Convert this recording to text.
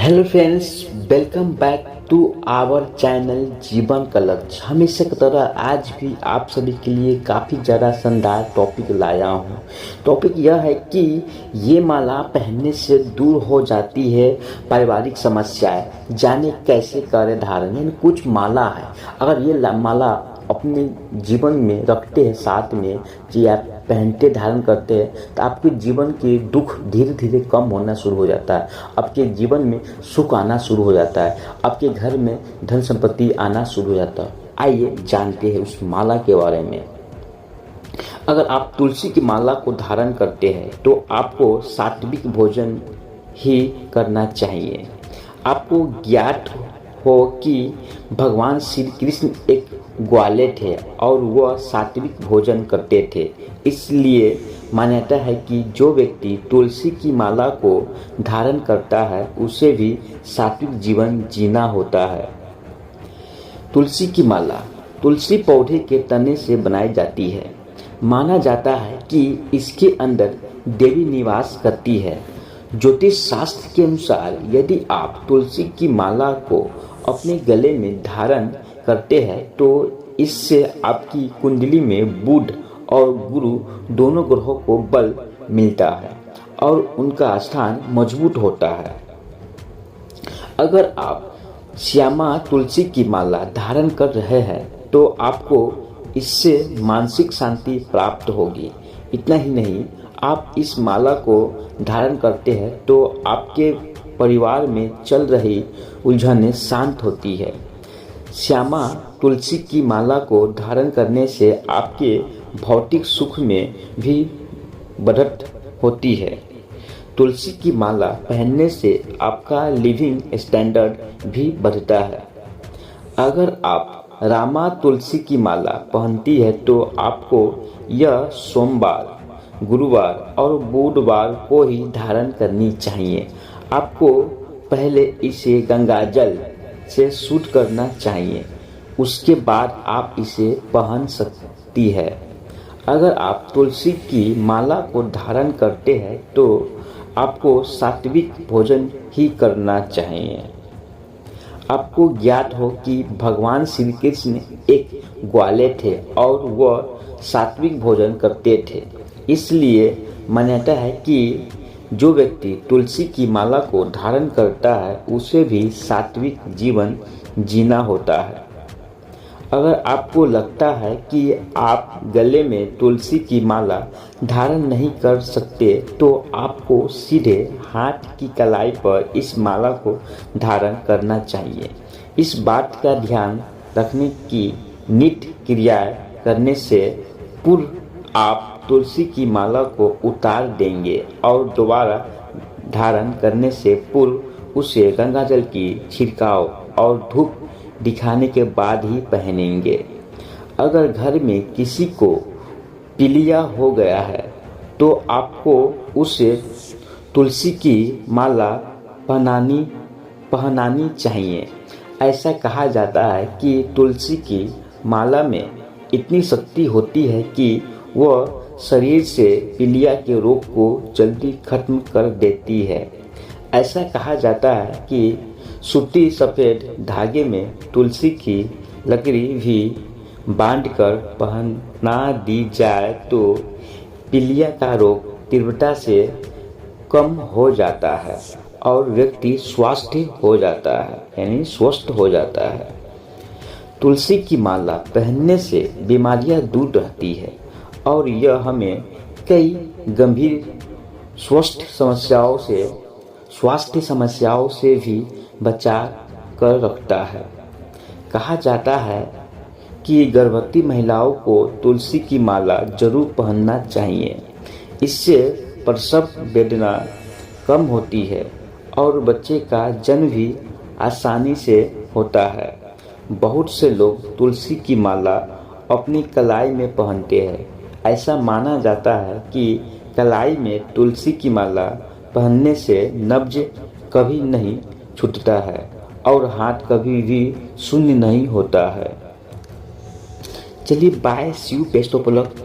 Hello friends, welcome back to our channel जीवन का लक्ष्य। हमेशा की तरह आज भी आप सभी के लिए काफ़ी ज़्यादा शानदार टॉपिक लाया हूँ। टॉपिक यह है कि ये माला पहनने से दूर हो जाती है पारिवारिक समस्याएं। जाने कैसे करें धारण। यानी कुछ माला है, अगर ये माला अपने जीवन में रखते हैं, साथ में जी आप पहनते धारण करते हैं, तो आपके जीवन के दुख धीरे धीरे कम होना शुरू हो जाता है। आपके जीवन में सुख आना शुरू हो जाता है। आपके घर में धन संपत्ति आना शुरू हो जाता है। आइए जानते हैं उस माला के बारे में। अगर आप तुलसी की माला को धारण करते हैं तो आपको सात्विक भोजन ही करना चाहिए। आपको ज्ञात हो कि भगवान श्री कृष्ण एक ग्वाले थे और वह सात्विक भोजन करते थे। इसलिए मान्यता है कि जो व्यक्ति तुलसी की माला को धारण करता है उसे भी सात्विक जीवन जीना होता है। तुलसी की माला तुलसी पौधे के तने से बनाई जाती है। माना जाता है कि इसके अंदर देवी निवास करती है। ज्योतिष शास्त्र के अनुसार यदि आप तुलसी की माला को अपने गले में धारण करते हैं तो इससे आपकी कुंडली में बुध और गुरु दोनों ग्रहों को बल मिलता है और उनका स्थान मजबूत होता है। अगर आप श्यामा तुलसी की माला धारण कर रहे हैं तो आपको इससे मानसिक शांति प्राप्त होगी। इतना ही नहीं, आप इस माला को धारण करते हैं तो आपके परिवार में चल रही उलझनें शांत होती है। श्यामा तुलसी की माला को धारण करने से आपके भौतिक सुख में भी बढ़त होती है। तुलसी की माला पहनने से आपका लिविंग स्टैंडर्ड भी बढ़ता है। अगर आप रामा तुलसी की माला पहनती है तो आपको यह सोमवार, गुरुवार और बुधवार को ही धारण करनी चाहिए। आपको पहले इसे गंगाजल से शुद्ध करना चाहिए, उसके बाद आप इसे पहन सकती है। अगर आप तुलसी की माला को धारण करते हैं तो आपको सात्विक भोजन ही करना चाहिए। आपको ज्ञात हो कि भगवान श्री कृष्ण एक ग्वाले थे और वह सात्विक भोजन करते थे। इसलिए मान्यता है कि जो व्यक्ति तुलसी की माला को धारण करता है उसे भी सात्विक जीवन जीना होता है। अगर आपको लगता है कि आप गले में तुलसी की माला धारण नहीं कर सकते तो आपको सीधे हाथ की कलाई पर इस माला को धारण करना चाहिए। इस बात का ध्यान रखने की नित्य क्रियाएं करने से पूर्व आप तुलसी की माला को उतार देंगे और दोबारा धारण करने से पूर्व उसे गंगाजल की छिड़काव और धूप दिखाने के बाद ही पहनेंगे। अगर घर में किसी को पीलिया हो गया है तो आपको उसे तुलसी की माला पहनानी चाहिए। ऐसा कहा जाता है कि तुलसी की माला में इतनी शक्ति होती है कि वह शरीर से पीलिया के रोग को जल्दी खत्म कर देती है। ऐसा कहा जाता है कि सूती सफ़ेद धागे में तुलसी की लकड़ी भी बांधकर पहना दी जाए तो पीलिया का रोग तीव्रता से कम हो जाता है और व्यक्ति स्वस्थ हो जाता है, यानी स्वस्थ हो जाता है। तुलसी की माला पहनने से बीमारियां दूर रहती है और यह हमें कई गंभीर स्वास्थ्य समस्याओं से भी बचा कर रखता है। कहा जाता है कि गर्भवती महिलाओं को तुलसी की माला जरूर पहनना चाहिए। इससे प्रसव वेदना कम होती है और बच्चे का जन्म भी आसानी से होता है। बहुत से लोग तुलसी की माला अपनी कलाई में पहनते हैं। ऐसा माना जाता है कि कलाई में तुलसी की माला पहनने से नब्ज कभी नहीं छूटता है और हाथ कभी भी शून्य नहीं होता है। चलिए bye, see you, best of luck.